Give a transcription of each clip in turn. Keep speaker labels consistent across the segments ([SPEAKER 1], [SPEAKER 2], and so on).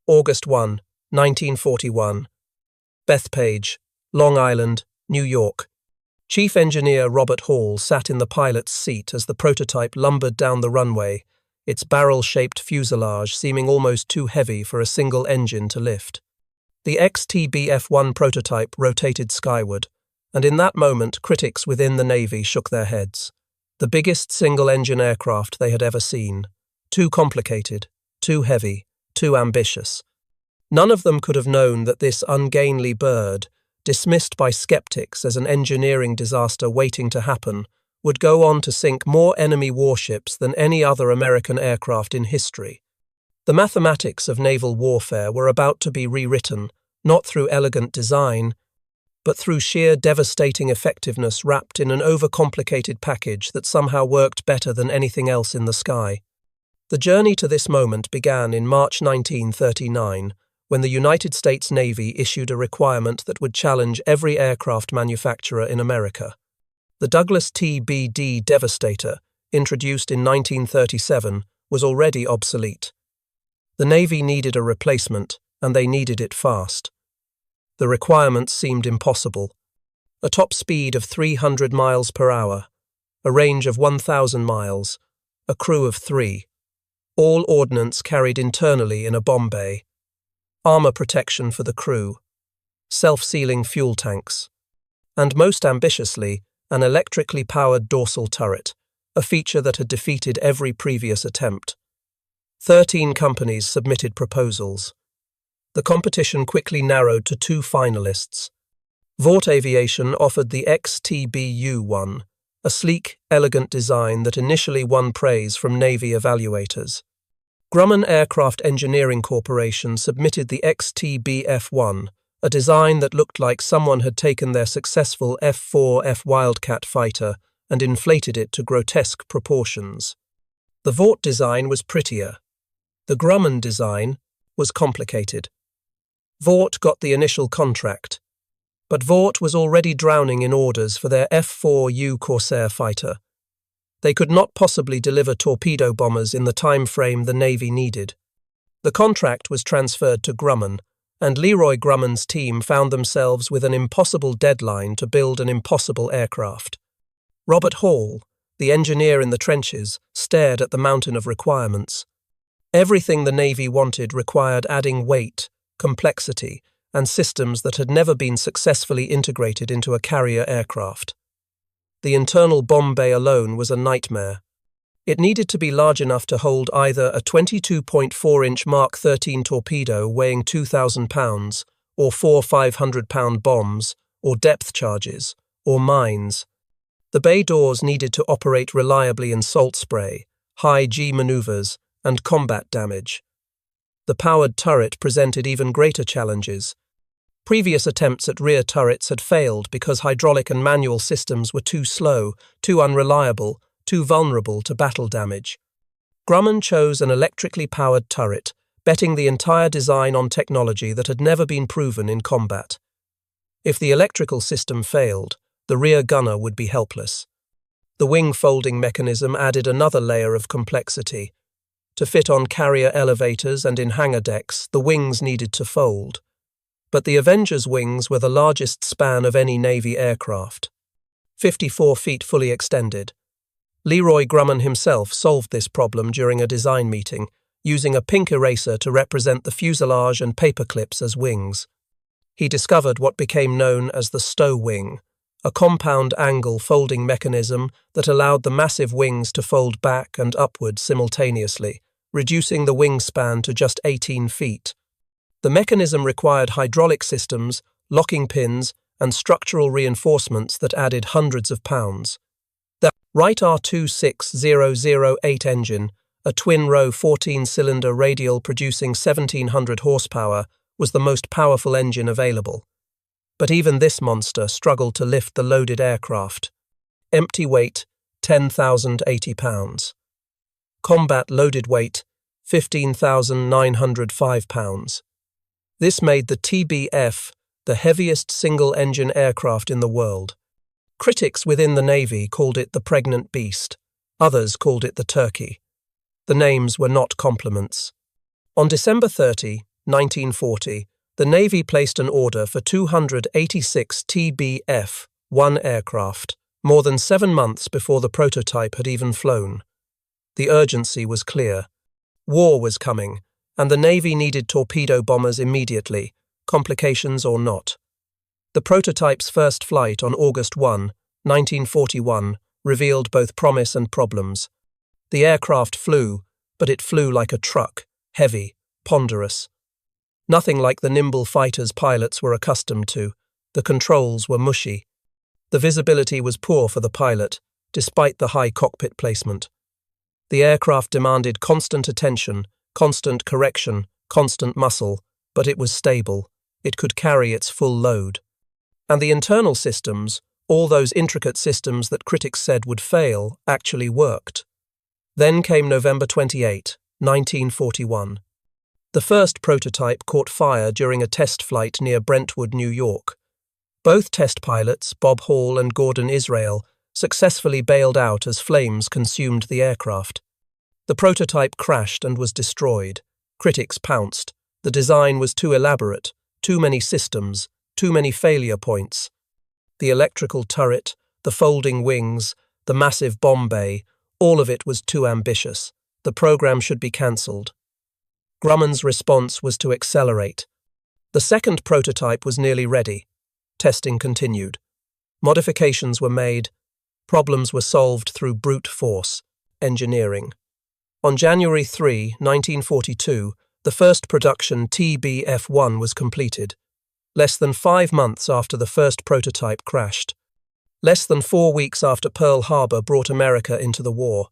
[SPEAKER 1] August 1, 1941. Bethpage, Long Island, New York. Chief Engineer Robert Hall sat in the pilot's seat as the prototype lumbered down the runway, its barrel-shaped fuselage seeming almost too heavy for a single engine to lift. The ex-TBF-1 prototype rotated skyward, and in that moment critics within the Navy shook their heads. The biggest single-engine aircraft they had ever seen. Too complicated, too heavy, too ambitious. None of them could have known that this ungainly bird, dismissed by skeptics as an engineering disaster waiting to happen, would go on to sink more enemy warships than any other American aircraft in history. The mathematics of naval warfare were about to be rewritten, not through elegant design, but through sheer devastating effectiveness wrapped in an overcomplicated package that somehow worked better than anything else in the sky. The journey to this moment began in March 1939, when the United States Navy issued a requirement that would challenge every aircraft manufacturer in America. The Douglas TBD Devastator, introduced in 1937, was already obsolete. The Navy needed a replacement, and they needed it fast. The requirements seemed impossible. A top speed of 300 miles per hour, a range of 1,000 miles, a crew of 3. All ordnance carried internally in a bomb bay. Armor protection for the crew. Self-sealing fuel tanks. And most ambitiously, an electrically powered dorsal turret, a feature that had defeated every previous attempt. 13 companies submitted proposals. The competition quickly narrowed to 2 finalists. Vought Aviation offered the XTBU-1, a sleek, elegant design that initially won praise from Navy evaluators. Grumman Aircraft Engineering Corporation submitted the XTBF-1, a design that looked like someone had taken their successful F-4F Wildcat fighter and inflated it to grotesque proportions. The Vought design was prettier. The Grumman design was complicated. Vought got the initial contract, but Vought was already drowning in orders for their F-4U Corsair fighter. They could not possibly deliver torpedo bombers in the time frame the Navy needed. The contract was transferred to Grumman, and Leroy Grumman's team found themselves with an impossible deadline to build an impossible aircraft. Robert Hall, the engineer in the trenches, stared at the mountain of requirements. Everything the Navy wanted required adding weight, complexity, and systems that had never been successfully integrated into a carrier aircraft. The internal bomb bay alone was a nightmare. It needed to be large enough to hold either a 22.4-inch Mark 13 torpedo weighing 2,000 pounds, or 4 500-pound bombs, or depth charges, or mines. The bay doors needed to operate reliably in salt spray, high G maneuvers, and combat damage. The powered turret presented even greater challenges. Previous attempts at rear turrets had failed because hydraulic and manual systems were too slow, too unreliable, too vulnerable to battle damage. Grumman chose an electrically powered turret, betting the entire design on technology that had never been proven in combat. If the electrical system failed, the rear gunner would be helpless. The wing folding mechanism added another layer of complexity. To fit on carrier elevators and in hangar decks, the wings needed to fold. But the Avengers' wings were the largest span of any Navy aircraft. 54 feet fully extended. Leroy Grumman himself solved this problem during a design meeting, using a pink eraser to represent the fuselage and paper clips as wings. He discovered what became known as the Sto-Wing, a compound angle folding mechanism that allowed the massive wings to fold back and upward simultaneously, reducing the wingspan to just 18 feet. The mechanism required hydraulic systems, locking pins, and structural reinforcements that added hundreds of pounds. The Wright R26008 engine, a twin-row 14-cylinder radial producing 1,700 horsepower, was the most powerful engine available. But even this monster struggled to lift the loaded aircraft. Empty weight, 10,080 pounds. Combat loaded weight, 15,905 pounds. This made the TBF the heaviest single-engine aircraft in the world. Critics within the Navy called it the pregnant beast. Others called it the turkey. The names were not compliments. On December 30, 1940, the Navy placed an order for 286 TBF-1 aircraft, more than 7 months before the prototype had even flown. The urgency was clear. War was coming, and the Navy needed torpedo bombers immediately, complications or not. The prototype's first flight on August 1, 1941, revealed both promise and problems. The aircraft flew, but it flew like a truck, heavy, ponderous. Nothing like the nimble fighters pilots were accustomed to. The controls were mushy. The visibility was poor for the pilot, despite the high cockpit placement. The aircraft demanded constant attention, constant correction, constant muscle, but it was stable. It could carry its full load. And the internal systems, all those intricate systems that critics said would fail, actually worked. Then came November 28, 1941. The first prototype caught fire during a test flight near Brentwood, New York. Both test pilots, Bob Hall and Gordon Israel, successfully bailed out as flames consumed the aircraft. The prototype crashed and was destroyed. Critics pounced. The design was too elaborate, too many systems, too many failure points. The electrical turret, the folding wings, the massive bomb bay, all of it was too ambitious. The program should be cancelled. Grumman's response was to accelerate. The second prototype was nearly ready. Testing continued. Modifications were made. Problems were solved through brute force, engineering. On January 3, 1942, the first production TBF-1 was completed. Less than 5 months after the first prototype crashed. Less than 4 weeks after Pearl Harbor brought America into the war.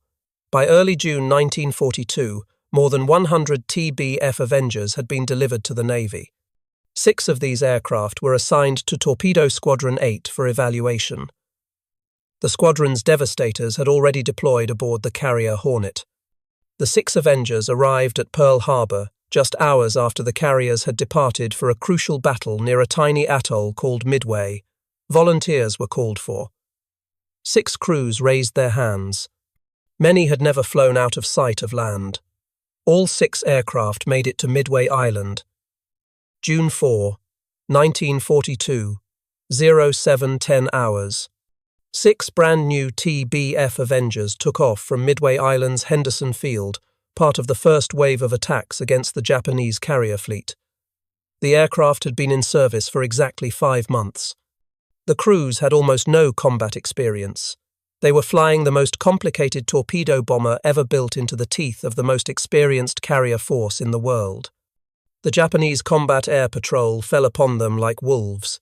[SPEAKER 1] By early June 1942, more than 100 TBF Avengers had been delivered to the Navy. 6 of these aircraft were assigned to Torpedo Squadron 8 for evaluation. The squadron's devastators had already deployed aboard the carrier Hornet. The 6 Avengers arrived at Pearl Harbor just hours after the carriers had departed for a crucial battle near a tiny atoll called Midway. Volunteers were called for. 6 crews raised their hands. Many had never flown out of sight of land. All 6 aircraft made it to Midway Island. June 4, 1942, 07:10 hours. 6 brand-new TBF Avengers took off from Midway Island's Henderson Field, part of the first wave of attacks against the Japanese carrier fleet. The aircraft had been in service for exactly 5 months. The crews had almost no combat experience. They were flying the most complicated torpedo bomber ever built into the teeth of the most experienced carrier force in the world. The Japanese Combat Air Patrol fell upon them like wolves.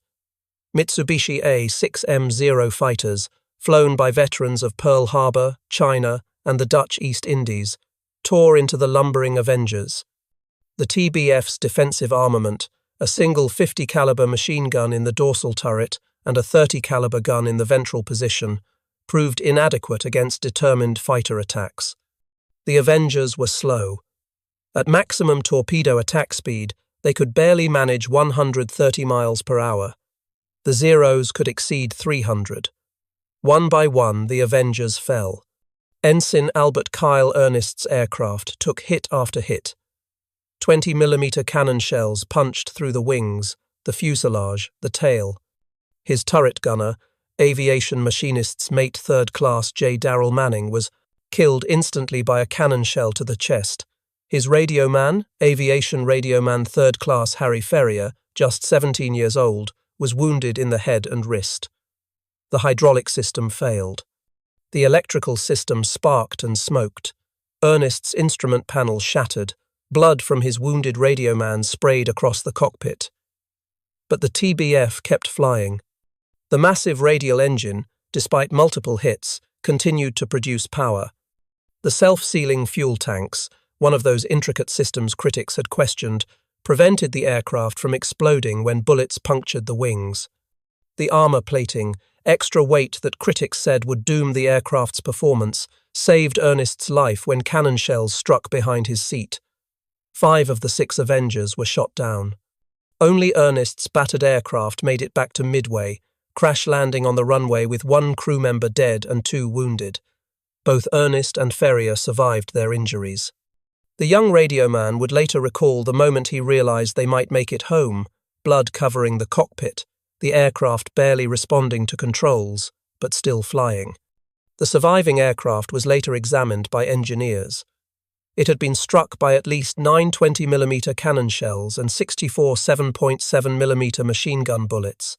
[SPEAKER 1] Mitsubishi A-6M0 fighters, flown by veterans of Pearl Harbor, China, and the Dutch East Indies, tore into the lumbering Avengers. The TBF's defensive armament, a single 50 caliber machine gun in the dorsal turret and a 30 caliber gun in the ventral position, proved inadequate against determined fighter attacks. The Avengers were slow. At maximum torpedo attack speed, they could barely manage 130 miles per hour. The Zeros could exceed 300. One by one, the Avengers fell. Ensign Albert Kyle Ernest's aircraft took hit after hit. 20mm cannon shells punched through the wings, the fuselage, the tail. His turret gunner, aviation machinist's mate 3rd Class J. Darrell Manning, was killed instantly by a cannon shell to the chest. His radio man, aviation radio man 3rd Class Harry Ferrier, just 17 years old, was wounded in the head and wrist. The hydraulic system failed. The electrical system sparked and smoked. Ernest's instrument panel shattered. Blood from his wounded radio man sprayed across the cockpit. But the TBF kept flying. The massive radial engine, despite multiple hits, continued to produce power. The self-sealing fuel tanks, one of those intricate systems critics had questioned, prevented the aircraft from exploding when bullets punctured the wings. The armor plating, extra weight that critics said would doom the aircraft's performance, saved Ernest's life when cannon shells struck behind his seat. 5 of the 6 Avengers were shot down. Only Ernest's battered aircraft made it back to Midway, crash landing on the runway with 1 crew member dead and 2 wounded. Both Ernest and Ferrier survived their injuries. The young radio man would later recall the moment he realized they might make it home, blood covering the cockpit, the aircraft barely responding to controls, but still flying. The surviving aircraft was later examined by engineers. It had been struck by at least 9 20mm cannon shells and 64 7.7mm machine gun bullets.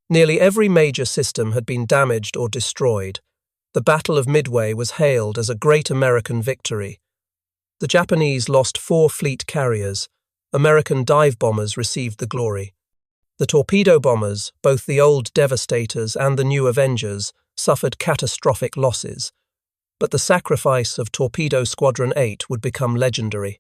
[SPEAKER 1] Nearly every major system had been damaged or destroyed. The Battle of Midway was hailed as a great American victory. The Japanese lost 4 fleet carriers. American dive bombers received the glory. The torpedo bombers, both the old Devastators and the new Avengers, suffered catastrophic losses. But the sacrifice of Torpedo Squadron 8 would become legendary.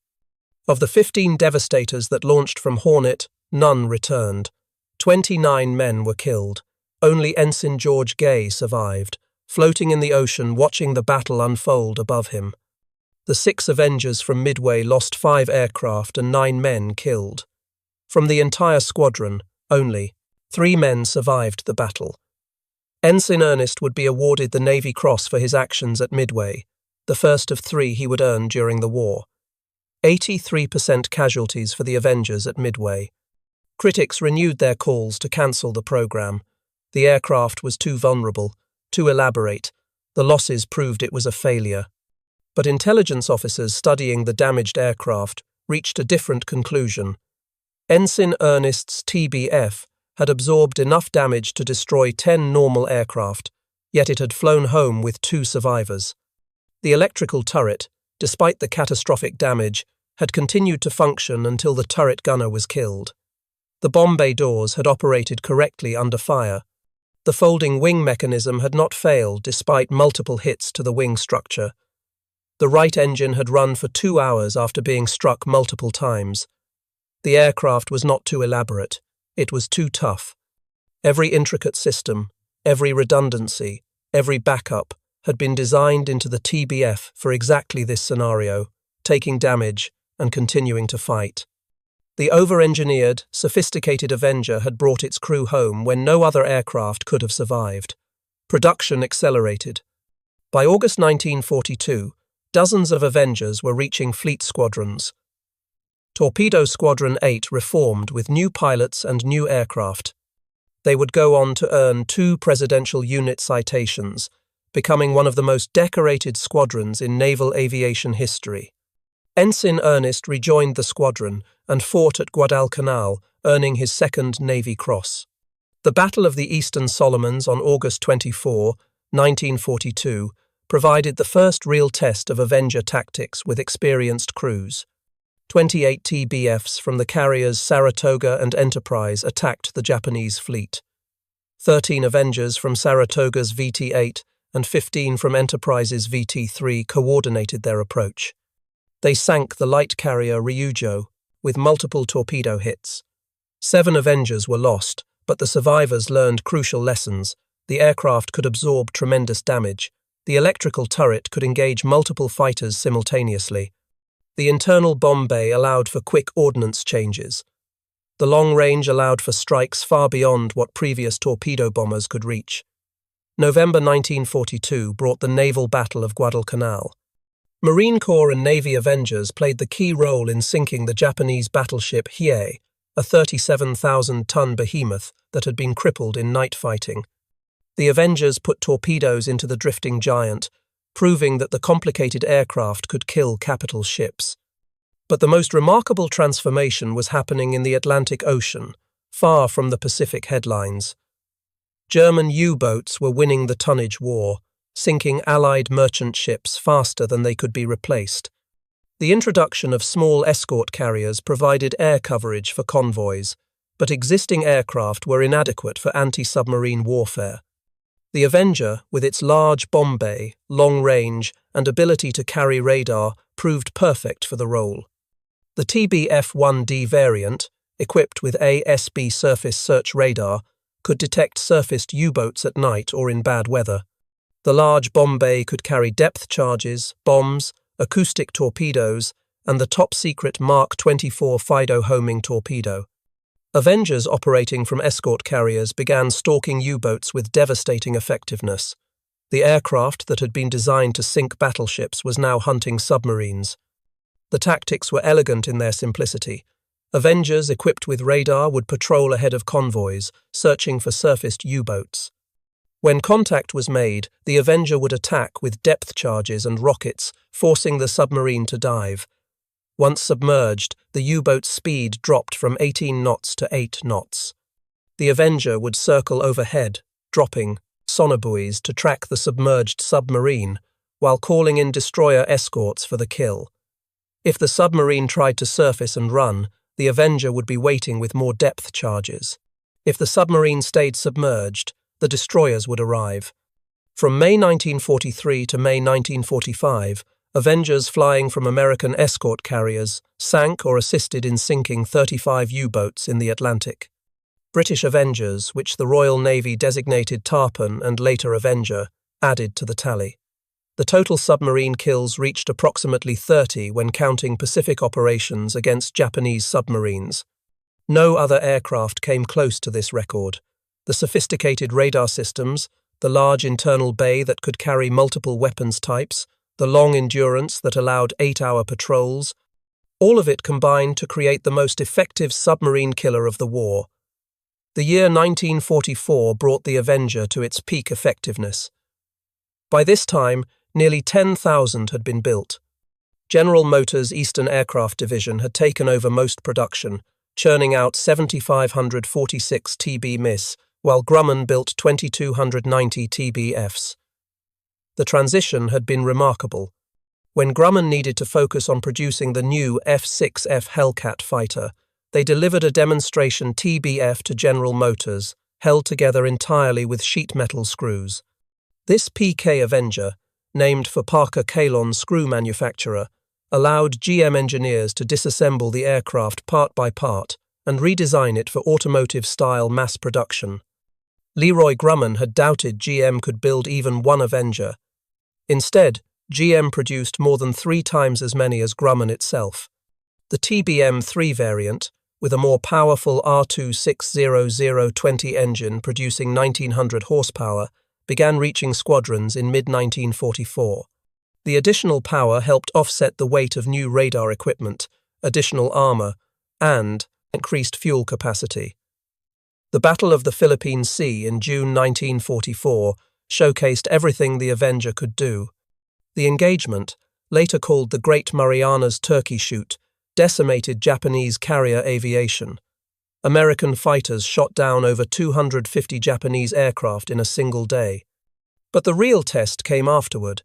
[SPEAKER 1] Of the 15 Devastators that launched from Hornet, none returned. 29 men were killed. Only Ensign George Gay survived, floating in the ocean watching the battle unfold above him. The 6 Avengers from Midway lost 5 aircraft and 9 men killed. From the entire squadron, only 3 men survived the battle. Ensign Ernest would be awarded the Navy Cross for his actions at Midway, the first of 3 he would earn during the war. 83% casualties for the Avengers at Midway. Critics renewed their calls to cancel the program. The aircraft was too vulnerable, too elaborate. The losses proved it was a failure. But intelligence officers studying the damaged aircraft reached a different conclusion. Ensign Ernest's TBF had absorbed enough damage to destroy 10 normal aircraft, yet it had flown home with 2 survivors. The electrical turret, despite the catastrophic damage, had continued to function until the turret gunner was killed. The bomb bay doors had operated correctly under fire. The folding wing mechanism had not failed despite multiple hits to the wing structure. The right engine had run for 2 hours after being struck multiple times. The aircraft was not too elaborate. It was too tough. Every intricate system, every redundancy, every backup had been designed into the TBF for exactly this scenario, taking damage and continuing to fight. The over-engineered, sophisticated Avenger had brought its crew home when no other aircraft could have survived. Production accelerated. By August 1942, dozens of Avengers were reaching fleet squadrons. Torpedo Squadron 8 reformed with new pilots and new aircraft. They would go on to earn 2 Presidential Unit citations, becoming one of the most decorated squadrons in naval aviation history. Ensign Ernest rejoined the squadron and fought at Guadalcanal, earning his 2nd Navy Cross. The Battle of the Eastern Solomons on August 24, 1942, provided the first real test of Avenger tactics with experienced crews. 28 TBFs from the carriers Saratoga and Enterprise attacked the Japanese fleet. 13 Avengers from Saratoga's VT-8 and 15 from Enterprise's VT-3 coordinated their approach. They sank the light carrier Ryujo with multiple torpedo hits. 7 Avengers were lost, but the survivors learned crucial lessons. The aircraft could absorb tremendous damage. The electrical turret could engage multiple fighters simultaneously. The internal bomb bay allowed for quick ordnance changes. The long range allowed for strikes far beyond what previous torpedo bombers could reach. November 1942 brought the naval Battle of Guadalcanal. Marine Corps and Navy Avengers played the key role in sinking the Japanese battleship Hiei, a 37,000-ton behemoth that had been crippled in night fighting. The Avengers put torpedoes into the drifting giant, proving that the complicated aircraft could kill capital ships. But the most remarkable transformation was happening in the Atlantic Ocean, far from the Pacific headlines. German U-boats were winning the tonnage war, sinking Allied merchant ships faster than they could be replaced. The introduction of small escort carriers provided air coverage for convoys, but existing aircraft were inadequate for anti-submarine warfare. The Avenger, with its large bomb bay, long range, and ability to carry radar, proved perfect for the role. The TBF-1D variant, equipped with ASB surface search radar, could detect surfaced U-boats at night or in bad weather. The large bomb bay could carry depth charges, bombs, acoustic torpedoes, and the top-secret Mark 24 Fido homing torpedo. Avengers operating from escort carriers began stalking U-boats with devastating effectiveness. The aircraft that had been designed to sink battleships was now hunting submarines. The tactics were elegant in their simplicity. Avengers equipped with radar would patrol ahead of convoys, searching for surfaced U-boats. When contact was made, the Avenger would attack with depth charges and rockets, forcing the submarine to dive. Once submerged, the U-boat's speed dropped from 18 knots to 8 knots. The Avenger would circle overhead, dropping sonobuoys to track the submerged submarine, while calling in destroyer escorts for the kill. If the submarine tried to surface and run, the Avenger would be waiting with more depth charges. If the submarine stayed submerged, the destroyers would arrive. From May 1943 to May 1945, Avengers flying from American escort carriers sank or assisted in sinking 35 U-boats in the Atlantic. British Avengers, which the Royal Navy designated Tarpon and later Avenger, added to the tally. The total submarine kills reached approximately 30 when counting Pacific operations against Japanese submarines. No other aircraft came close to this record. The sophisticated radar systems, the large internal bay that could carry multiple weapons types, the long endurance that allowed 8-hour patrols, all of it combined to create the most effective submarine killer of the war. The year 1944 brought the Avenger to its peak effectiveness. By this time, nearly 10,000 had been built. General Motors' Eastern Aircraft Division had taken over most production, churning out 7,546 TB-MIS, while Grumman built 2,290 TBFs. The transition had been remarkable. When Grumman needed to focus on producing the new F-6F Hellcat fighter, they delivered a demonstration TBF to General Motors, held together entirely with sheet metal screws. This PK Avenger, named for Parker Kalon screw manufacturer, allowed GM engineers to disassemble the aircraft part by part and redesign it for automotive-style mass production. Leroy Grumman had doubted GM could build even one Avenger. Instead, GM produced more than 3 times as many as Grumman itself. The TBM-3 variant, with a more powerful R260-020 engine producing 1,900 horsepower, began reaching squadrons in mid-1944. The additional power helped offset the weight of new radar equipment, additional armor, and increased fuel capacity. The Battle of the Philippine Sea in June 1944 showcased everything the Avenger could do. The engagement, later called the Great Marianas Turkey Shoot, decimated Japanese carrier aviation. American fighters shot down over 250 Japanese aircraft in a single day. But the real test came afterward.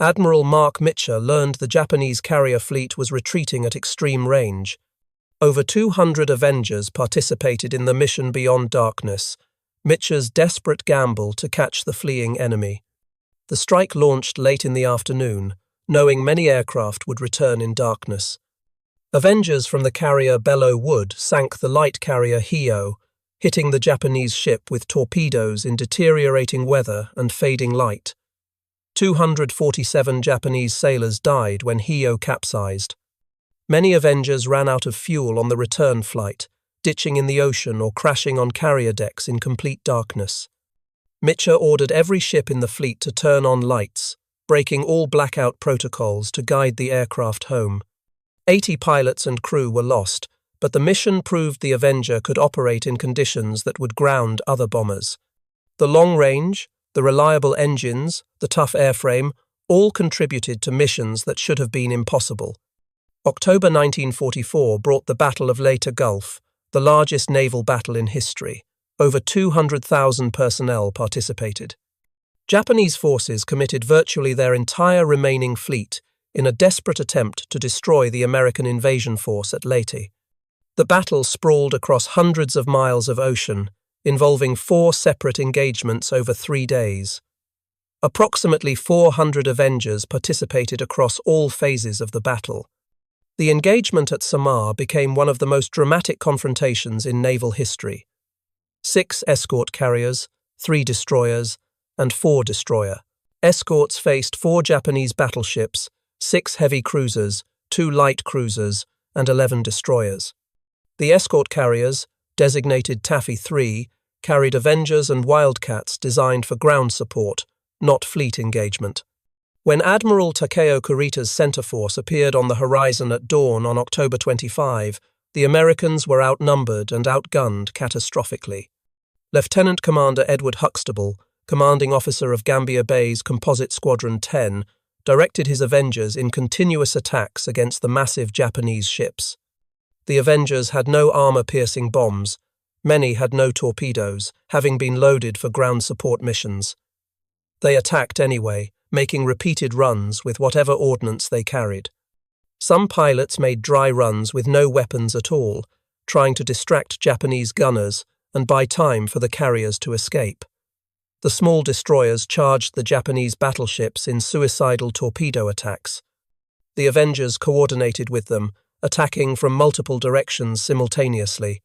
[SPEAKER 1] Admiral Mark Mitcher learned the Japanese carrier fleet was retreating at extreme range. Over 200 Avengers participated in the mission Beyond Darkness, Mitcher's desperate gamble to catch the fleeing enemy. The strike launched late in the afternoon, knowing many aircraft would return in darkness. Avengers from the carrier Belleau Wood sank the light carrier Hio, hitting the Japanese ship with torpedoes in deteriorating weather and fading light. 247 Japanese sailors died when Hio capsized. Many Avengers ran out of fuel on the return flight, ditching in the ocean or crashing on carrier decks in complete darkness. Mitcher ordered every ship in the fleet to turn on lights, breaking all blackout protocols to guide the aircraft home. 80 pilots and crew were lost, but the mission proved the Avenger could operate in conditions that would ground other bombers. The long range, the reliable engines, the tough airframe, all contributed to missions that should have been impossible. October 1944 brought the Battle of Leyte Gulf, the largest naval battle in history. Over 200,000 personnel participated. Japanese forces committed virtually their entire remaining fleet in a desperate attempt to destroy the American invasion force at Leyte. The battle sprawled across hundreds of miles of ocean, involving 4 separate engagements over 3 days. Approximately 400 Avengers participated across all phases of the battle. The engagement at Samar became one of the most dramatic confrontations in naval history. 6 escort carriers, 3 destroyers, and 4 destroyer escorts faced 4 Japanese battleships, 6 heavy cruisers, 2 light cruisers, and 11 destroyers. The escort carriers, designated Taffy 3, carried Avengers and Wildcats designed for ground support, not fleet engagement. When Admiral Takeo Kurita's center force appeared on the horizon at dawn on October 25, the Americans were outnumbered and outgunned catastrophically. Lieutenant Commander Edward Huxtable, commanding officer of Gambier Bay's Composite Squadron 10, directed his Avengers in continuous attacks against the massive Japanese ships. The Avengers had no armor-piercing bombs. Many had no torpedoes, having been loaded for ground support missions. They attacked anyway, making repeated runs with whatever ordnance they carried. Some pilots made dry runs with no weapons at all, trying to distract Japanese gunners and buy time for the carriers to escape. The small destroyers charged the Japanese battleships in suicidal torpedo attacks. The Avengers coordinated with them, attacking from multiple directions simultaneously.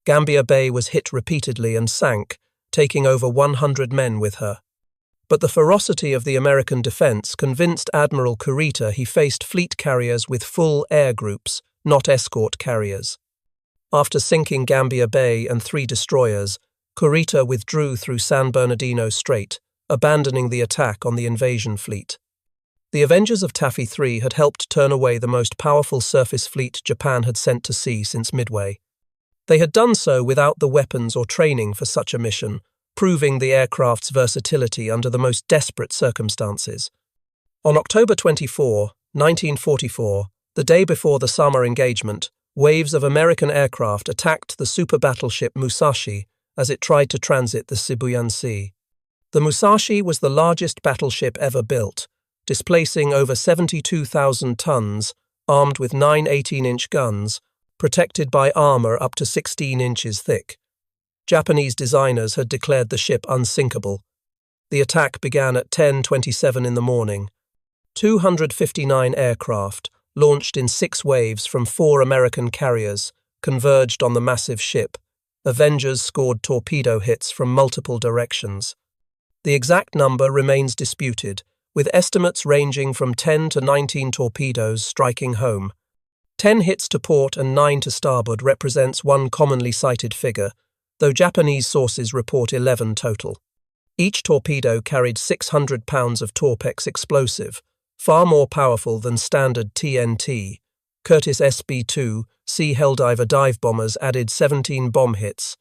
[SPEAKER 1] Gambier Bay was hit repeatedly and sank, taking over 100 men with her. But the ferocity of the American defense convinced Admiral Kurita he faced fleet carriers with full air groups, not escort carriers. After sinking Gambier Bay and 3 destroyers, Kurita withdrew through San Bernardino Strait, abandoning the attack on the invasion fleet. The Avengers of Taffy III had helped turn away the most powerful surface fleet Japan had sent to sea since Midway. They had done so without the weapons or training for such a mission, proving the aircraft's versatility under the most desperate circumstances. On October 24, 1944, the day before the summer engagement, waves of American aircraft attacked the super-battleship Musashi as it tried to transit the Sibuyan Sea. The Musashi was the largest battleship ever built, displacing over 72,000 tons, armed with 9 18-inch guns, protected by armor up to 16 inches thick. Japanese designers had declared the ship unsinkable. The attack began at 10:27 in the morning. 259 aircraft, launched in 6 waves from 4 American carriers, converged on the massive ship. Avengers scored torpedo hits from multiple directions. The exact number remains disputed, with estimates ranging from 10 to 19 torpedoes striking home. 10 hits to port and 9 to starboard represents one commonly cited figure, though Japanese sources report 11 total. Each torpedo carried 600 pounds of Torpex explosive, far more powerful than standard TNT. Curtiss SB-2 Sea Helldiver dive bombers added 17 bomb hits.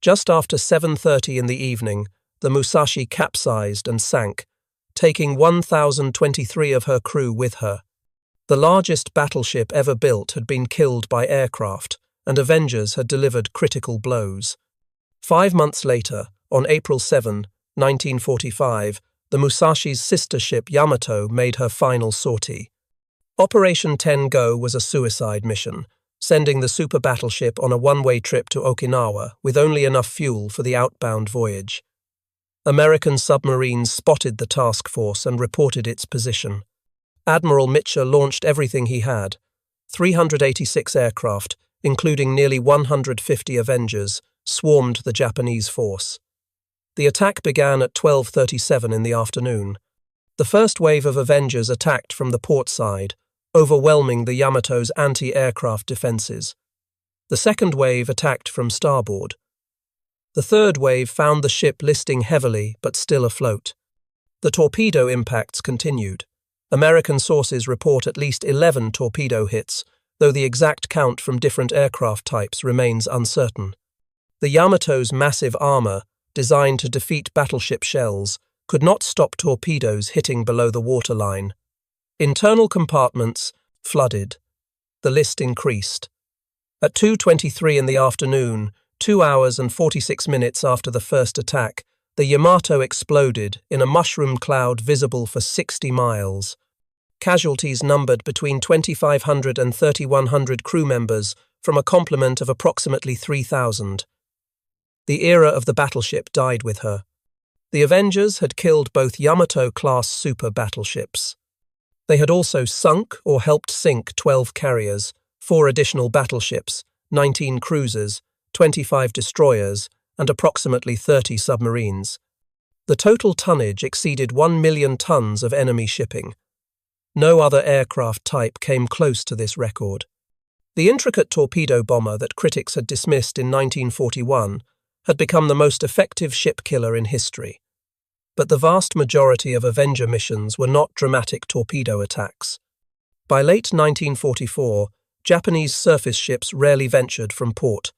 [SPEAKER 1] Just after 7:30 in the evening, the Musashi capsized and sank, taking 1,023 of her crew with her. The largest battleship ever built had been killed by aircraft, and Avengers had delivered critical blows. 5 months later, on April 7, 1945, the Musashi's sister ship Yamato made her final sortie. Operation 10 Go was a suicide mission, sending the super battleship on a one-way trip to Okinawa with only enough fuel for the outbound voyage. American submarines spotted the task force and reported its position. Admiral Mitchell launched everything he had, 386 aircraft, including nearly 150 Avengers, swarmed the Japanese force. The attack began at 12:37 in the afternoon. The first wave of Avengers attacked from the port side, overwhelming the Yamato's anti-aircraft defenses. The second wave attacked from starboard. The third wave found the ship listing heavily but still afloat. The torpedo impacts continued. American sources report at least 11 torpedo hits, though the exact count from different aircraft types remains uncertain. The Yamato's massive armor, designed to defeat battleship shells, could not stop torpedoes hitting below the waterline. Internal compartments flooded. The list increased. At 2:23 in the afternoon, 2 hours and 46 minutes after the first attack, the Yamato exploded in a mushroom cloud visible for 60 miles. Casualties numbered between 2,500 and 3,100 crew members from a complement of approximately 3,000. The era of the battleship died with her. The Avengers had killed both Yamato-class super battleships. They had also sunk or helped sink 12 carriers, 4 additional battleships, 19 cruisers, 25 destroyers, and approximately 30 submarines. The total tonnage exceeded 1 million tons of enemy shipping. No other aircraft type came close to this record. The intricate torpedo bomber that critics had dismissed in 1941 had become the most effective ship killer in history. But the vast majority of Avenger missions were not dramatic torpedo attacks. By late 1944, Japanese surface ships rarely ventured from port.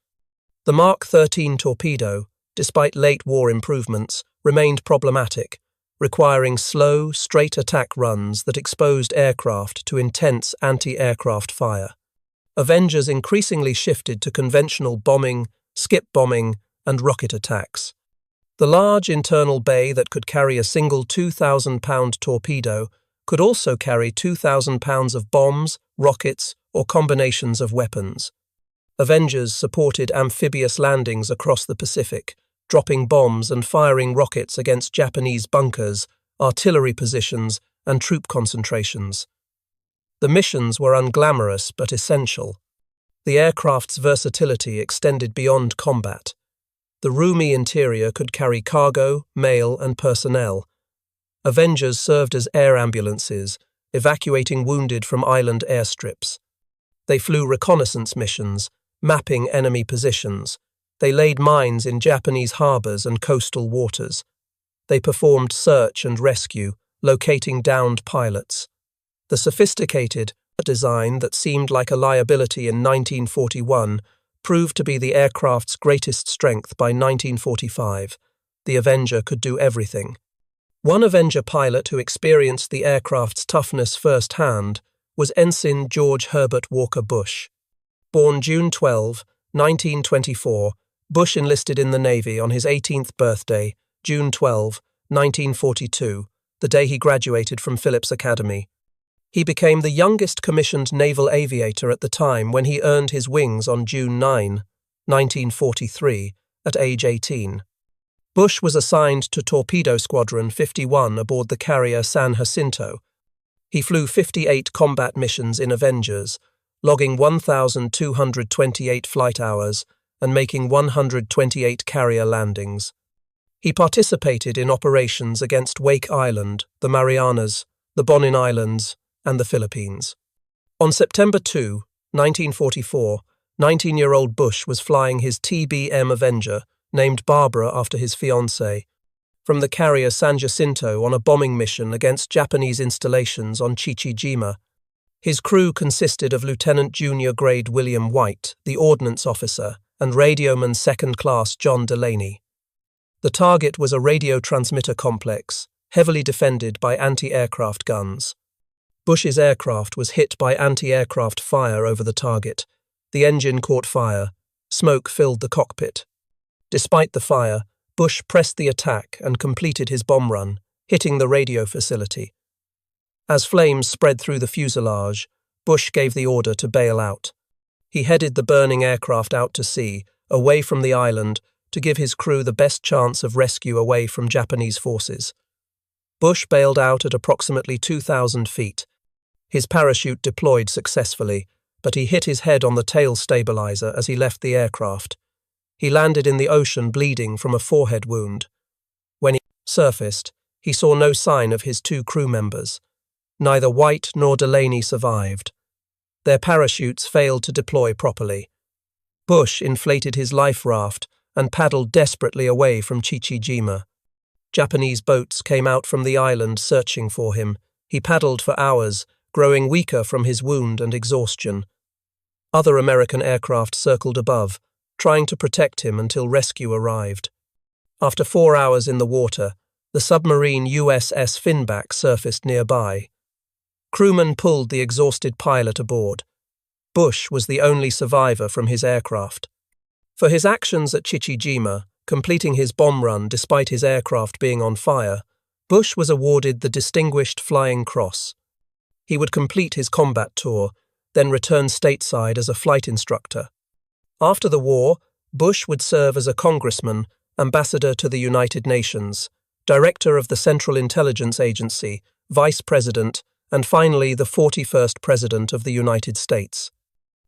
[SPEAKER 1] The Mark 13 torpedo, despite late war improvements, remained problematic, requiring slow, straight attack runs that exposed aircraft to intense anti-aircraft fire. Avengers increasingly shifted to conventional bombing, skip bombing, and rocket attacks. The large internal bay that could carry a single 2,000-pound torpedo could also carry 2,000 pounds of bombs, rockets, or combinations of weapons. Avengers supported amphibious landings across the Pacific, dropping bombs and firing rockets against Japanese bunkers, artillery positions, and troop concentrations. The missions were unglamorous but essential. The aircraft's versatility extended beyond combat. The roomy interior could carry cargo, mail, and personnel. Avengers served as air ambulances, evacuating wounded from island airstrips. They flew reconnaissance missions, mapping enemy positions. They laid mines in Japanese harbors and coastal waters. They performed search and rescue, locating downed pilots. The sophisticated design that seemed like a liability in 1941 proved to be the aircraft's greatest strength by 1945. The Avenger could do everything. One Avenger pilot who experienced the aircraft's toughness firsthand was Ensign George Herbert Walker Bush. Born June 12, 1924, Bush enlisted in the Navy on his 18th birthday, June 12, 1942, the day he graduated from Phillips Academy. He became the youngest commissioned naval aviator at the time when he earned his wings on June 9, 1943, at age 18. Bush was assigned to Torpedo Squadron 51 aboard the carrier San Jacinto. He flew 58 combat missions in Avengers, logging 1,228 flight hours and making 128 carrier landings. He participated in operations against Wake Island, the Marianas, the Bonin Islands, and the Philippines. On September 2, 1944, 19-year-old Bush was flying his TBM Avenger, named Barbara after his fiancée, from the carrier San Jacinto on a bombing mission against Japanese installations on Chichijima. His crew consisted of Lieutenant Junior Grade William White, the ordnance officer, and radioman Second Class John Delaney. The target was a radio transmitter complex, heavily defended by anti-aircraft guns. Bush's aircraft was hit by anti-aircraft fire over the target. The engine caught fire. Smoke filled the cockpit. Despite the fire, Bush pressed the attack and completed his bomb run, hitting the radio facility. As flames spread through the fuselage, Bush gave the order to bail out. He headed the burning aircraft out to sea, away from the island, to give his crew the best chance of rescue away from Japanese forces. Bush bailed out at approximately 2,000 feet. His parachute deployed successfully, but he hit his head on the tail stabilizer as he left the aircraft. He landed in the ocean bleeding from a forehead wound. When he surfaced, he saw no sign of his two crew members. Neither White nor Delaney survived. Their parachutes failed to deploy properly. Bush inflated his life raft and paddled desperately away from Chichijima. Japanese boats came out from the island searching for him. He paddled for hours, growing weaker from his wound and exhaustion. Other American aircraft circled above, trying to protect him until rescue arrived. After 4 hours in the water, the submarine USS Finback surfaced nearby. Crewmen pulled the exhausted pilot aboard. Bush was the only survivor from his aircraft. For his actions at Chichijima, completing his bomb run despite his aircraft being on fire, Bush was awarded the Distinguished Flying Cross. He would complete his combat tour, then return stateside as a flight instructor. After the war, Bush would serve as a congressman, ambassador to the United Nations, director of the Central Intelligence Agency, vice president, and finally the 41st President of the United States.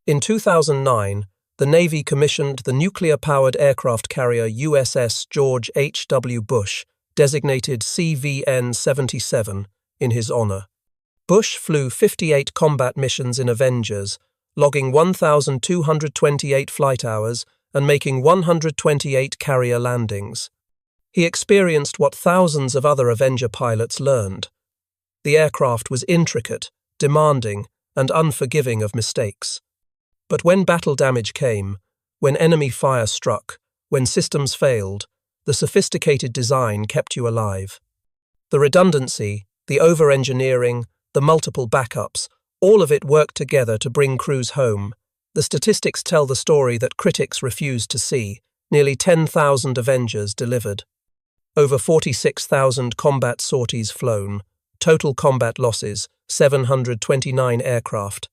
[SPEAKER 1] In 2009, the Navy commissioned the nuclear-powered aircraft carrier USS George H.W. Bush, designated CVN-77, in his honor. Bush flew 58 combat missions in Avengers, logging 1,228 flight hours and making 128 carrier landings. He experienced what thousands of other Avenger pilots learned. The aircraft was intricate, demanding, and unforgiving of mistakes. But when battle damage came, when enemy fire struck, when systems failed, the sophisticated design kept you alive. The redundancy, the overengineering, the multiple backups, all of it worked together to bring crews home. The statistics tell the story that critics refused to see. Nearly 10,000 Avengers delivered. Over 46,000 combat sorties flown. Total combat losses, 729 aircraft.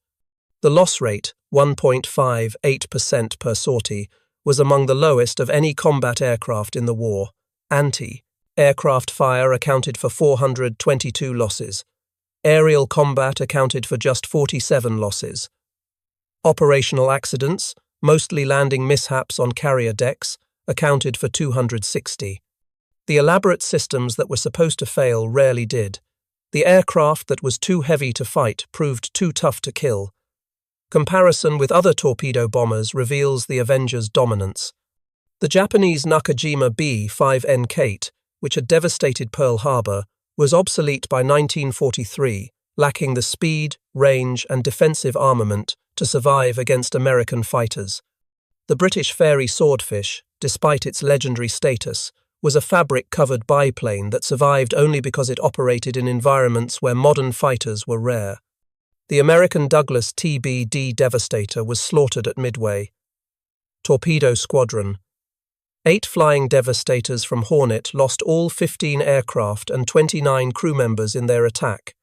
[SPEAKER 1] The loss rate, 1.58% per sortie, was among the lowest of any combat aircraft in the war. Anti-aircraft fire accounted for 422 losses. Aerial combat accounted for just 47 losses. Operational accidents, mostly landing mishaps on carrier decks, accounted for 260. The elaborate systems that were supposed to fail rarely did. The aircraft that was too heavy to fight proved too tough to kill. Comparison with other torpedo bombers reveals the Avengers' dominance. The Japanese Nakajima B-5N Kate, which had devastated Pearl Harbor, was obsolete by 1943, lacking the speed, range, and defensive armament to survive against American fighters. The British Fairey Swordfish, despite its legendary status, was a fabric-covered biplane that survived only because it operated in environments where modern fighters were rare. The American Douglas TBD Devastator was slaughtered at Midway. Torpedo Squadron 8 flying Devastators from Hornet lost all 15 aircraft and 29 crew members in their attack.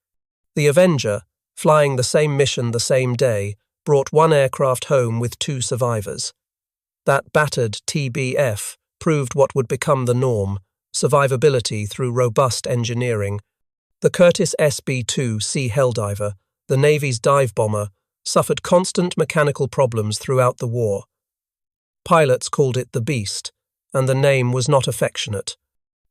[SPEAKER 1] The Avenger, flying the same mission the same day, brought 1 aircraft home with 2 survivors. That battered TBF proved what would become the norm, survivability through robust engineering. The Curtiss SB-2 Sea Helldiver, the Navy's dive bomber, suffered constant mechanical problems throughout the war. Pilots called it the Beast, and the name was not affectionate.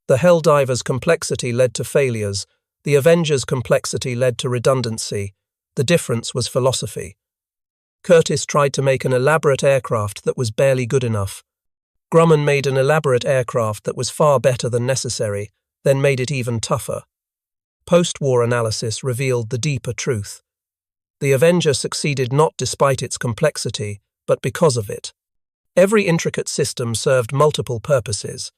[SPEAKER 1] The Helldiver's complexity led to failures, the Avenger's complexity led to redundancy. The difference was philosophy. Curtiss tried to make an elaborate aircraft that was barely good enough. Grumman made an elaborate aircraft that was far better than necessary, then made it even tougher. Post-war analysis revealed the deeper truth. The Avenger succeeded not despite its complexity, but because of it. Every intricate system served multiple purposes.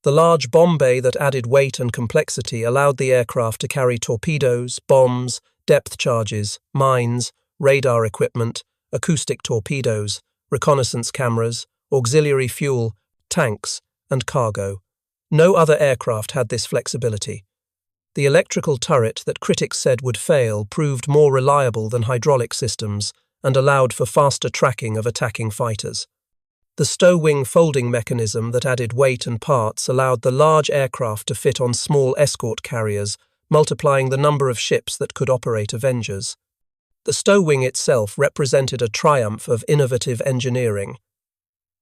[SPEAKER 1] The large bomb bay that added weight and complexity allowed the aircraft to carry torpedoes, bombs, depth charges, mines, radar equipment, acoustic torpedoes, reconnaissance cameras, auxiliary fuel, tanks, and cargo. No other aircraft had this flexibility. The electrical turret that critics said would fail proved more reliable than hydraulic systems and allowed for faster tracking of attacking fighters. The Sto-Wing folding mechanism that added weight and parts allowed the large aircraft to fit on small escort carriers, multiplying the number of ships that could operate Avengers. The Sto-Wing itself represented a triumph of innovative engineering.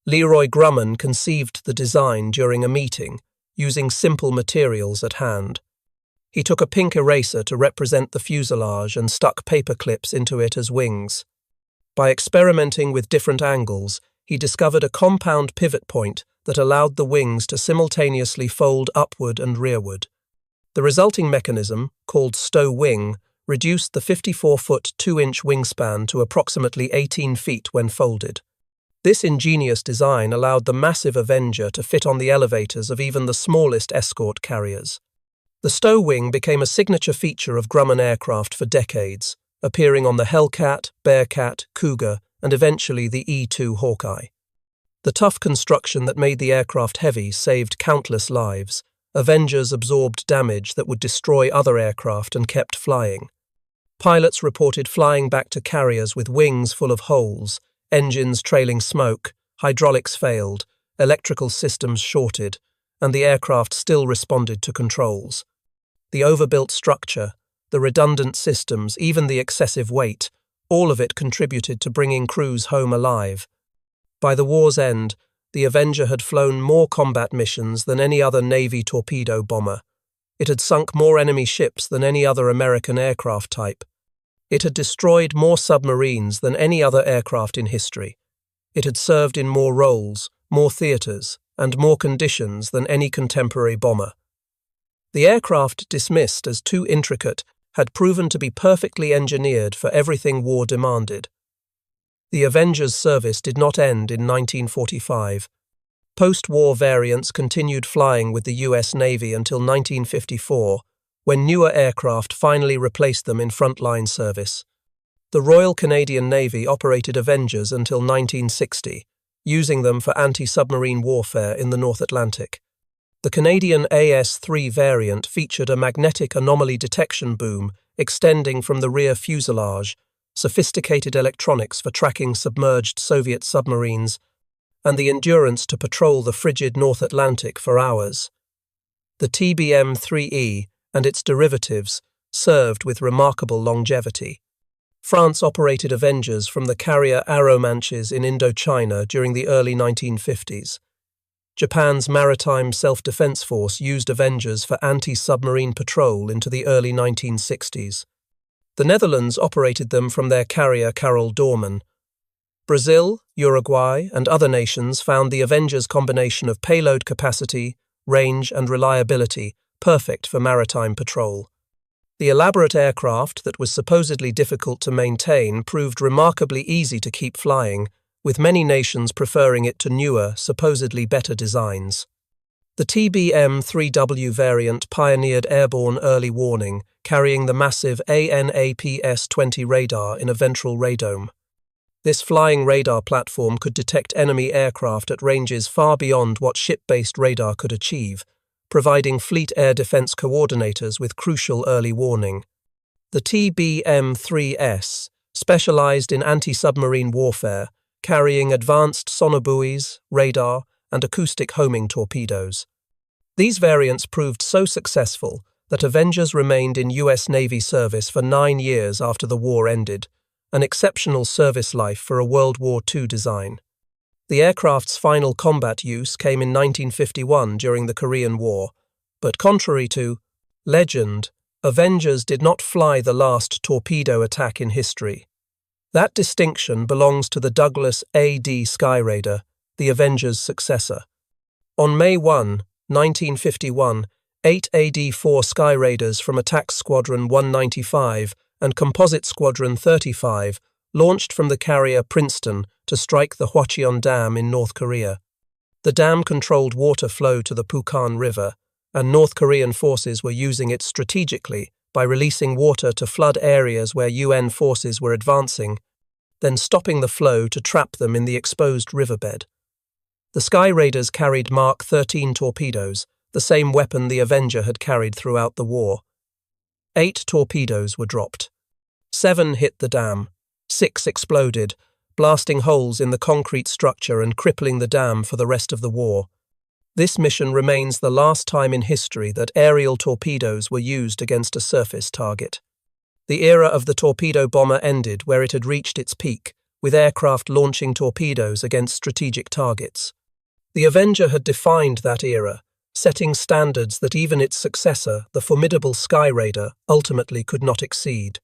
[SPEAKER 1] Leroy Grumman conceived the design during a meeting, using simple materials at hand. He took a pink eraser to represent the fuselage and stuck paper clips into it as wings. By experimenting with different angles, he discovered a compound pivot point that allowed the wings to simultaneously fold upward and rearward. The resulting mechanism, called Sto-Wing, reduced the 54-foot 2-inch wingspan to approximately 18 feet when folded. This ingenious design allowed the massive Avenger to fit on the elevators of even the smallest escort carriers. The Sto-Wing became a signature feature of Grumman aircraft for decades, appearing on the Hellcat, Bearcat, Cougar, and eventually the E-2 Hawkeye. The tough construction that made the aircraft heavy saved countless lives. Avengers absorbed damage that would destroy other aircraft and kept flying. Pilots reported flying back to carriers with wings full of holes, engines trailing smoke, hydraulics failed, electrical systems shorted, and the aircraft still responded to controls. The overbuilt structure, the redundant systems, even the excessive weight, all of it contributed to bringing crews home alive. By the war's end, the Avenger had flown more combat missions than any other Navy torpedo bomber. It had sunk more enemy ships than any other American aircraft type. It had destroyed more submarines than any other aircraft in history. It had served in more roles, more theaters, and more conditions than any contemporary bomber. The aircraft, dismissed as too intricate, had proven to be perfectly engineered for everything war demanded. The Avengers' service did not end in 1945. Post-war variants continued flying with the US Navy until 1954, when newer aircraft finally replaced them in frontline service. The Royal Canadian Navy operated Avengers until 1960, using them for anti-submarine warfare in the North Atlantic. The Canadian AS-3 variant featured a magnetic anomaly detection boom extending from the rear fuselage, sophisticated electronics for tracking submerged Soviet submarines, and the endurance to patrol the frigid North Atlantic for hours. The TBM-3E and its derivatives served with remarkable longevity. France operated Avengers from the carrier Aromanches in Indochina during the early 1950s. Japan's Maritime Self-Defense Force used Avengers for anti-submarine patrol into the early 1960s. The Netherlands operated them from their carrier Carol Doorman. Brazil, Uruguay, and other nations found the Avengers' combination of payload capacity, range, and reliability perfect for maritime patrol. The elaborate aircraft that was supposedly difficult to maintain proved remarkably easy to keep flying, with many nations preferring it to newer, supposedly better designs. The TBM-3W variant pioneered airborne early warning, carrying the massive ANAPS-20 radar in a ventral radome. This flying radar platform could detect enemy aircraft at ranges far beyond what ship-based radar could achieve, providing fleet air defense coordinators with crucial early warning. The TBM-3S specialized in anti-submarine warfare, carrying advanced sonobuoys, radar, and acoustic homing torpedoes. These variants proved so successful that Avengers remained in US Navy service for 9 years after the war ended, an exceptional service life for a World War II design. The aircraft's final combat use came in 1951 during the Korean War, but contrary to legend, Avengers did not fly the last torpedo attack in history. That distinction belongs to the Douglas A.D. Skyraider, the Avengers' successor. On May 1, 1951, 8 AD-4 Skyraiders from Attack Squadron 195 and Composite Squadron 35 launched from the carrier Princeton to strike the Hwacheon Dam in North Korea. The dam controlled water flow to the Pukan River, and North Korean forces were using it strategically by releasing water to flood areas where UN forces were advancing, then stopping the flow to trap them in the exposed riverbed. The Skyraiders carried Mark 13 torpedoes, the same weapon the Avenger had carried throughout the war. 8 torpedoes were dropped. 7 hit the dam. 6 exploded, blasting holes in the concrete structure and crippling the dam for the rest of the war. This mission remains the last time in history that aerial torpedoes were used against a surface target. The era of the torpedo bomber ended where it had reached its peak, with aircraft launching torpedoes against strategic targets. The Avenger had defined that era, setting standards that even its successor, the formidable Skyraider, ultimately could not exceed.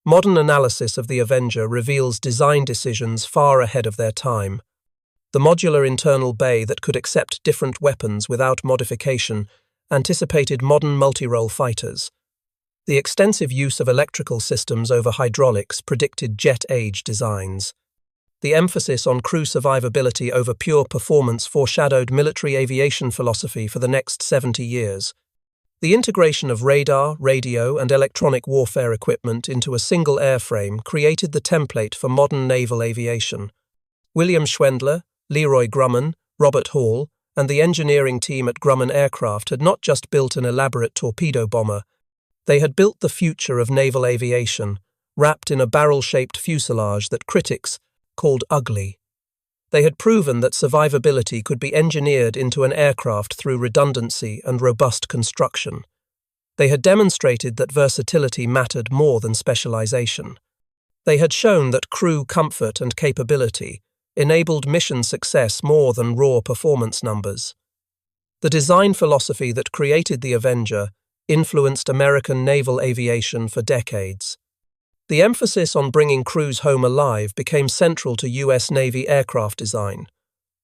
[SPEAKER 1] Modern analysis of the Avenger reveals design decisions far ahead of their time. The modular internal bay that could accept different weapons without modification anticipated modern multi-role fighters. The extensive use of electrical systems over hydraulics predicted jet-age designs. The emphasis on crew survivability over pure performance foreshadowed military aviation philosophy for the next 70 years. The integration of radar, radio, and electronic warfare equipment into a single airframe created the template for modern naval aviation. William Schwendler, Leroy Grumman, Robert Hall, and the engineering team at Grumman Aircraft had not just built an elaborate torpedo bomber, they had built the future of naval aviation, wrapped in a barrel-shaped fuselage that critics called ugly. They had proven that survivability could be engineered into an aircraft through redundancy and robust construction. They had demonstrated that versatility mattered more than specialization. They had shown that crew comfort and capability enabled mission success more than raw performance numbers. The design philosophy that created the Avenger influenced American naval aviation for decades. The emphasis on bringing crews home alive became central to US Navy aircraft design.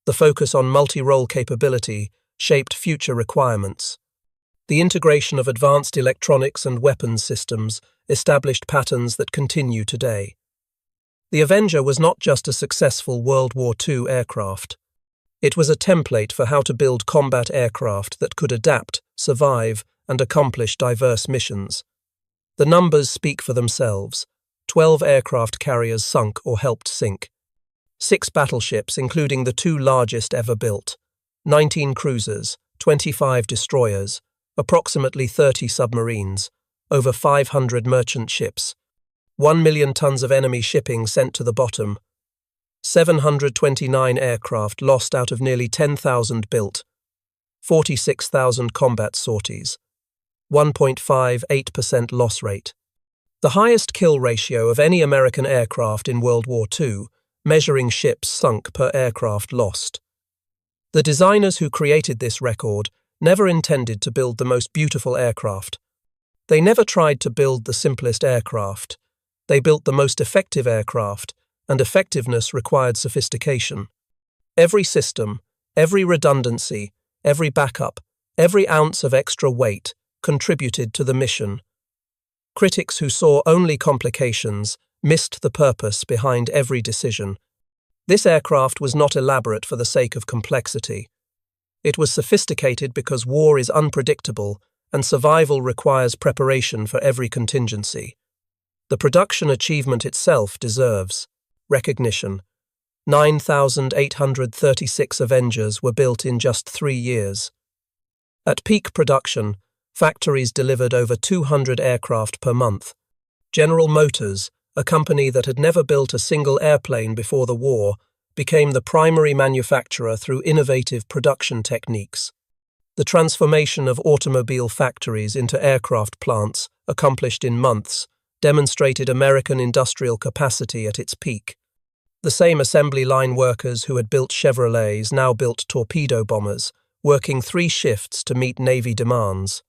[SPEAKER 1] The focus on multi-role capability shaped future requirements. The integration of advanced electronics and weapons systems established patterns that continue today. The Avenger was not just a successful World War II aircraft. It was a template for how to build combat aircraft that could adapt, survive, and accomplish diverse missions. The numbers speak for themselves. 12 aircraft carriers sunk or helped sink. 6 battleships, including the 2 largest ever built. 19 cruisers, 25 destroyers, approximately 30 submarines, over 500 merchant ships. 1 million tons of enemy shipping sent to the bottom. 729 aircraft lost out of nearly 10,000 built. 46,000 combat sorties. 1.58% loss rate. The highest kill ratio of any American aircraft in World War II, measuring ships sunk per aircraft lost. The designers who created this record never intended to build the most beautiful aircraft. They never tried to build the simplest aircraft. They built the most effective aircraft, and effectiveness required sophistication. Every system, every redundancy, every backup, every ounce of extra weight contributed to the mission. Critics who saw only complications missed the purpose behind every decision. This aircraft was not elaborate for the sake of complexity. It was sophisticated because war is unpredictable and survival requires preparation for every contingency. The production achievement itself deserves recognition. 9,836 Avengers were built in just 3 years. At peak production, factories delivered over 200 aircraft per month. General Motors, a company that had never built a single airplane before the war, became the primary manufacturer through innovative production techniques. The transformation of automobile factories into aircraft plants, accomplished in months, demonstrated American industrial capacity at its peak. The same assembly line workers who had built Chevrolets now built torpedo bombers, working 3 shifts to meet Navy demands.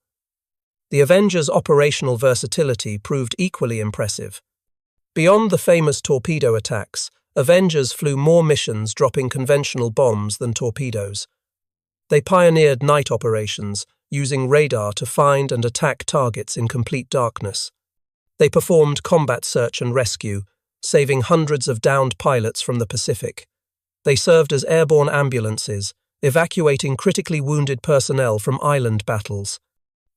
[SPEAKER 1] The Avenger's operational versatility proved equally impressive. Beyond the famous torpedo attacks, Avengers flew more missions dropping conventional bombs than torpedoes. They pioneered night operations, using radar to find and attack targets in complete darkness. They performed combat search and rescue, saving hundreds of downed pilots from the Pacific. They served as airborne ambulances, evacuating critically wounded personnel from island battles.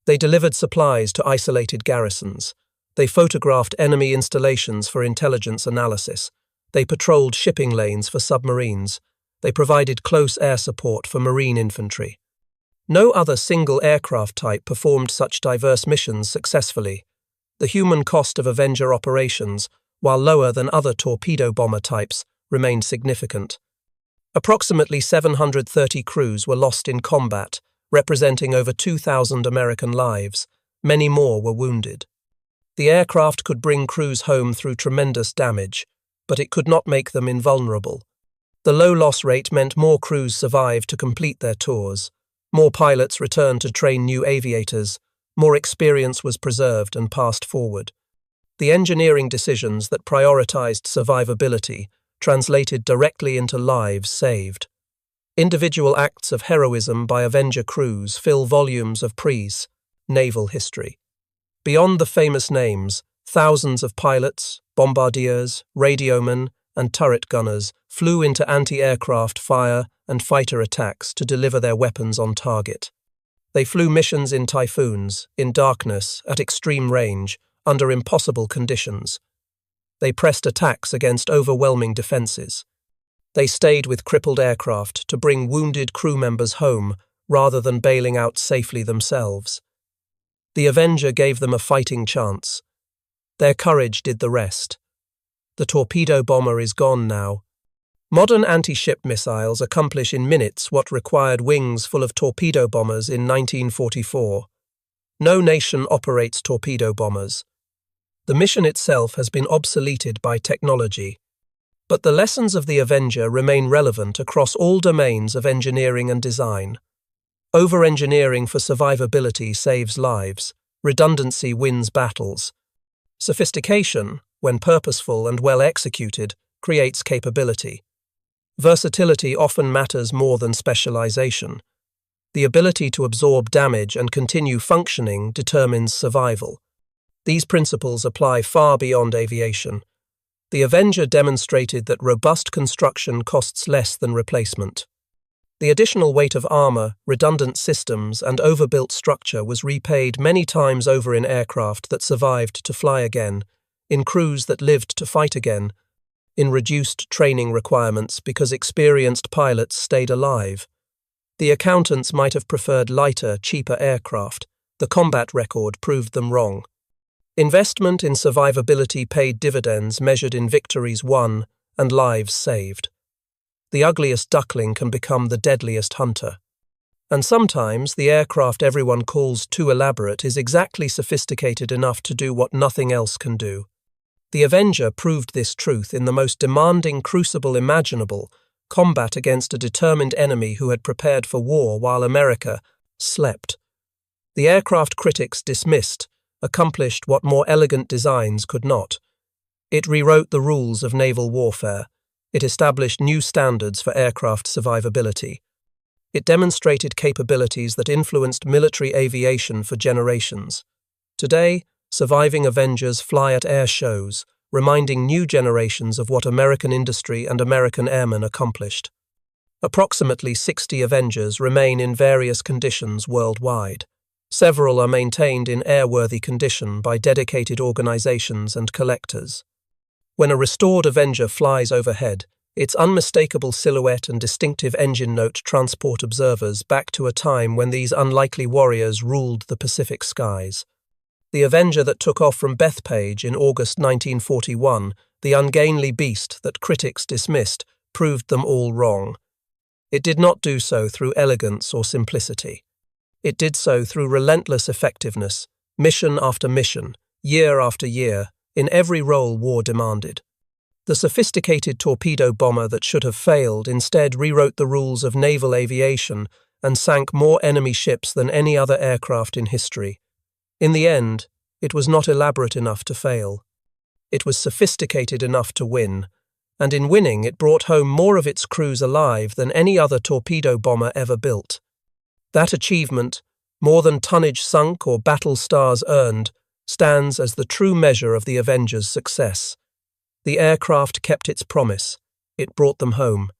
[SPEAKER 1] They delivered supplies to isolated garrisons. They photographed enemy installations for intelligence analysis. They patrolled shipping lanes for submarines. They provided close air support for marine infantry. No other single aircraft type performed such diverse missions successfully. The human cost of Avenger operations, while lower than other torpedo bomber types, remained significant. Approximately 730 crews were lost in combat, representing over 2,000 American lives. Many more were wounded. The aircraft could bring crews home through tremendous damage, but it could not make them invulnerable. The low loss rate meant more crews survived to complete their tours. More pilots returned to train new aviators. More experience was preserved and passed forward. The engineering decisions that prioritized survivability translated directly into lives saved. Individual acts of heroism by Avenger crews fill volumes of naval history. Beyond the famous names, thousands of pilots, bombardiers, radiomen, and turret gunners flew into anti-aircraft fire and fighter attacks to deliver their weapons on target. They flew missions in typhoons, in darkness, at extreme range, under impossible conditions. They pressed attacks against overwhelming defenses. They stayed with crippled aircraft to bring wounded crew members home rather than bailing out safely themselves. The Avenger gave them a fighting chance. Their courage did the rest. The torpedo bomber is gone now. Modern anti-ship missiles accomplish in minutes what required wings full of torpedo bombers in 1944. No nation operates torpedo bombers. The mission itself has been obsoleted by technology, but the lessons of the Avenger remain relevant across all domains of engineering and design. Overengineering for survivability saves lives. Redundancy wins battles. Sophistication, when purposeful and well executed, creates capability. Versatility often matters more than specialization. The ability to absorb damage and continue functioning determines survival. These principles apply far beyond aviation. The Avenger demonstrated that robust construction costs less than replacement. The additional weight of armor, redundant systems, and overbuilt structure was repaid many times over in aircraft that survived to fly again, in crews that lived to fight again, in reduced training requirements because experienced pilots stayed alive. The accountants might have preferred lighter, cheaper aircraft. The combat record proved them wrong. Investment in survivability paid dividends measured in victories won and lives saved. The ugliest duckling can become the deadliest hunter. And sometimes the aircraft everyone calls too elaborate is exactly sophisticated enough to do what nothing else can do. The Avenger proved this truth in the most demanding crucible imaginable, combat against a determined enemy who had prepared for war while America slept. The aircraft critics dismissed, accomplished what more elegant designs could not. It rewrote the rules of naval warfare. It established new standards for aircraft survivability. It demonstrated capabilities that influenced military aviation for generations. Today, surviving Avengers fly at air shows, reminding new generations of what American industry and American airmen accomplished. Approximately 60 Avengers remain in various conditions worldwide. Several are maintained in airworthy condition by dedicated organizations and collectors. When a restored Avenger flies overhead, its unmistakable silhouette and distinctive engine note transport observers back to a time when these unlikely warriors ruled the Pacific skies. The Avenger that took off from Bethpage in August 1941, the ungainly beast that critics dismissed, proved them all wrong. It did not do so through elegance or simplicity. It did so through relentless effectiveness, mission after mission, year after year, in every role war demanded. The sophisticated torpedo bomber that should have failed instead rewrote the rules of naval aviation and sank more enemy ships than any other aircraft in history. In the end, it was not elaborate enough to fail. It was sophisticated enough to win, and in winning it brought home more of its crews alive than any other torpedo bomber ever built. That achievement, more than tonnage sunk or battle stars earned, stands as the true measure of the Avengers' success. The aircraft kept its promise. It brought them home.